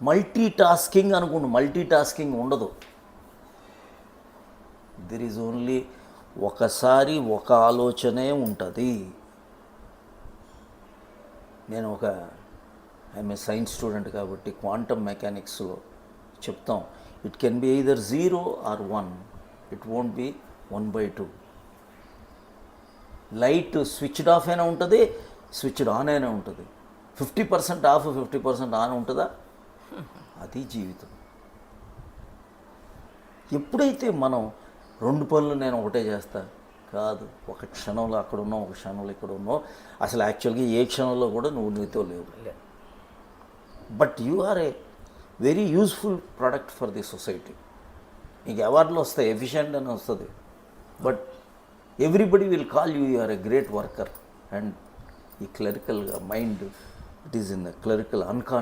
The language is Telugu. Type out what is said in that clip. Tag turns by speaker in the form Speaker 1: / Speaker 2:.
Speaker 1: మల్టీ టాస్కింగ్ అనుకోండి, మల్టీ టాస్కింగ్ ఉండదు. దెర్ ఈజ్ ఓన్లీ ఒకసారి ఒక ఆలోచనే ఉంటుంది. నేను ఐఎమ్ ఏ సైన్స్ స్టూడెంట్ కాబట్టి క్వాంటమ్ మెకానిక్స్లో చెప్తాం, it can be either 0 or 1, it won't be 1/2. Light switched off అయినా ఉంటుంది, స్విచ్డ్ ఆన్ అయినా ఉంటుంది. 50% ఆఫ్ 50% ఆన్ ఉంటుందా? అది జీవితం. ఎప్పుడైతే మనం 2 పనులు నేను ఒకటే చేస్తా కాదు, ఒక క్షణంలో అక్కడ ఉన్నావు, ఒక క్షణంలో ఇక్కడ ఉన్నావు, అసలు యాక్చువల్గా ఏ క్షణంలో కూడా నువ్వు నీతో లేవు. But you are a very useful product for the society. నీకు అవార్డులు వస్తాయి, ఎఫిషియెంట్ అని వస్తుంది, but everybody will call you are a great worker. And ఈ క్లరికల్గా mind, it is in the clerical unconscious